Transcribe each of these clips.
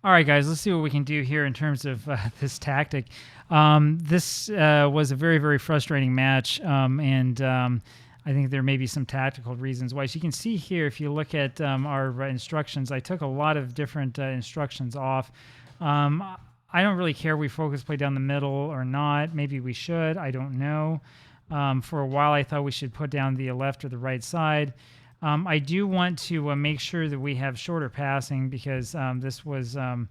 All right, guys, let's see what we can do here in terms of this tactic. This was a very, very frustrating match, and I think there may be some tactical reasons why. So you can see here, if you look at our instructions, I took a lot of different instructions off. Um, I don't really care if we focus play down the middle or not. Maybe we should. I don't know. For a while, I thought we should put down the left or the right side. I do want to make sure that we have shorter passing because this was, I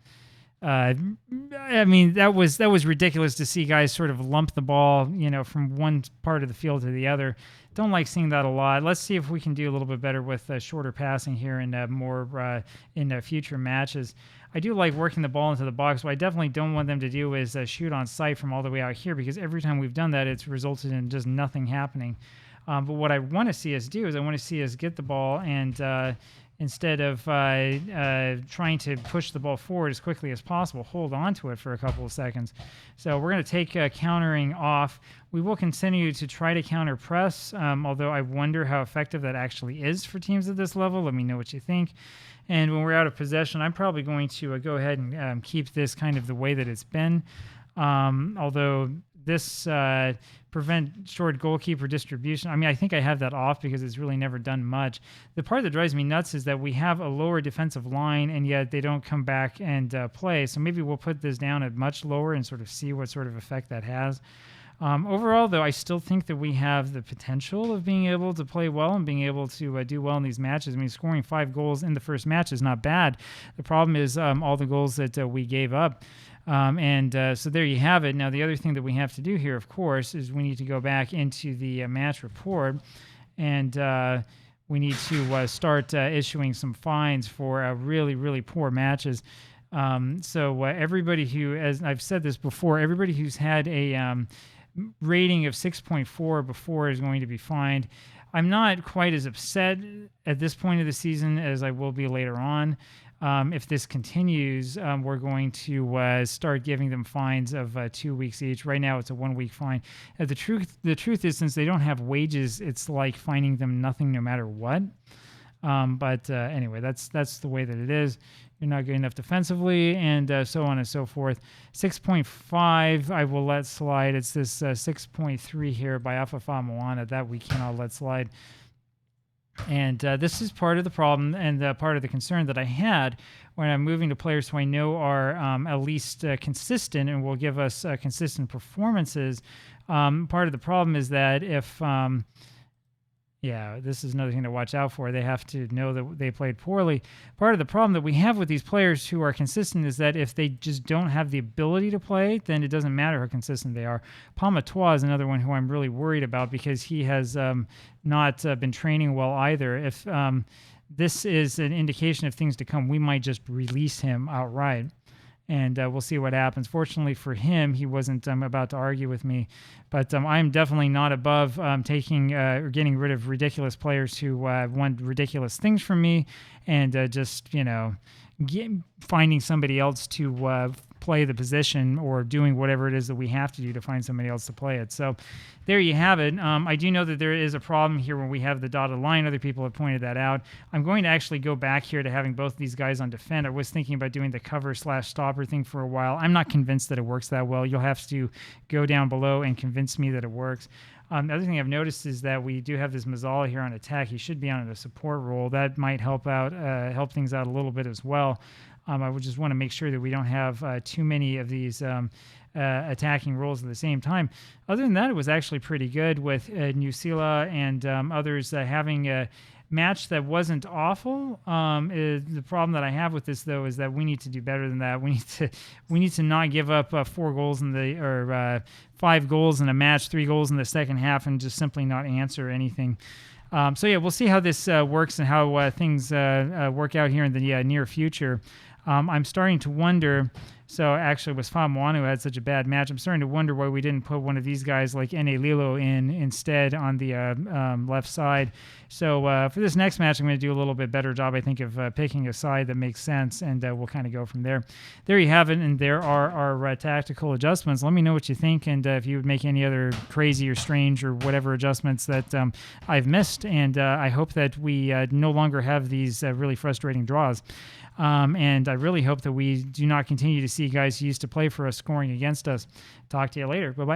mean, that was ridiculous to see guys sort of lump the ball, from one part of the field to the other. Don't like seeing that a lot. Let's see if we can do a little bit better with shorter passing here and more in future matches. I do like working the ball into the box. What I definitely don't want them to do is shoot on sight from all the way out here because every time we've done that, it's resulted in just nothing happening. But what I want to see us do is I want to see us get the ball and instead of trying to push the ball forward as quickly as possible, hold on to it for a couple of seconds. So we're going to take countering off. We will continue to try to counter press, although I wonder how effective that actually is for teams at this level. Let me know what you think. And when we're out of possession, I'm probably going to go ahead and keep this kind of the way that it's been. Although this prevent short goalkeeper distribution. I mean, I think I have that off because it's really never done much. The part that drives me nuts is that we have a lower defensive line and yet they don't come back and play. So maybe we'll put this down at much lower and sort of see what sort of effect that has. Overall, though, I still think that we have the potential of being able to play well and being able to do well in these matches. I mean, scoring 5 goals in the first match is not bad. The problem is all the goals that we gave up. So there you have it. Now, the other thing that we have to do here, of course, is we need to go back into the match report and we need to start issuing some fines for really, really poor matches. Everybody who, as I've said this before, everybody who's had a rating of 6.4 before is going to be fined. I'm not quite as upset at this point of the season as I will be later on. If this continues, we're going to start giving them fines of 2 weeks each. Right now, it's a 1 week fine. The truth is, since they don't have wages, it's like fining them nothing, no matter what. Anyway, that's the way that it is. You're not good enough defensively, and so on and so forth. 6.5, I will let slide. It's this 6.3 here by Afafa Moana that we cannot let slide. And this is part of the problem and part of the concern that I had when I'm moving to players who I know are at least consistent and will give us consistent performances. Part of the problem is that if, this is another thing to watch out for. They have to know that they played poorly. Part of the problem that we have with these players who are consistent is that if they just don't have the ability to play, then it doesn't matter how consistent they are. Pamatoa is another one who I'm really worried about because he has not been training well either. If this is an indication of things to come, we might just release him outright. And we'll see what happens. Fortunately for him, he wasn't about to argue with me. But I'm definitely not above taking or getting rid of ridiculous players who want ridiculous things from me and finding somebody else to play the position or doing whatever it is that we have to do to find somebody else to play it. So there you have it. I do know that there is a problem here when we have the dotted line. Other people have pointed that out. I'm going to actually go back here to having both these guys on defend. I was thinking about doing the cover/stopper thing for a while. I'm not convinced that it works that well. You'll have to go down below and convince me that it works. The other thing I've noticed is that we do have this Mazzala here on attack. He should be on a support role. That might help things out a little bit as well. I would just want to make sure that we don't have too many of these attacking roles at the same time. Other than that, it was actually pretty good with New Zealand and others having a match that wasn't awful. The problem that I have with this, though, is that we need to do better than that. We need to not give up 4 goals or 5 goals in a match, 3 goals in the second half, and just simply not answer anything. We'll see how this works and how things work out here in the near future. I'm starting to wonder So actually, it was Famuanu who had such a bad match. I'm starting to wonder why we didn't put one of these guys like Ene Lilo in instead on the left side. So for this next match, I'm going to do a little bit better job, I think, of picking a side that makes sense, and we'll kind of go from there. There you have it, and there are our tactical adjustments. Let me know what you think, and if you would make any other crazy or strange or whatever adjustments that I've missed, and I hope that we no longer have these really frustrating draws. And I really hope that we do not continue to see guys who used to play for us scoring against us. Talk to you later. Bye-bye.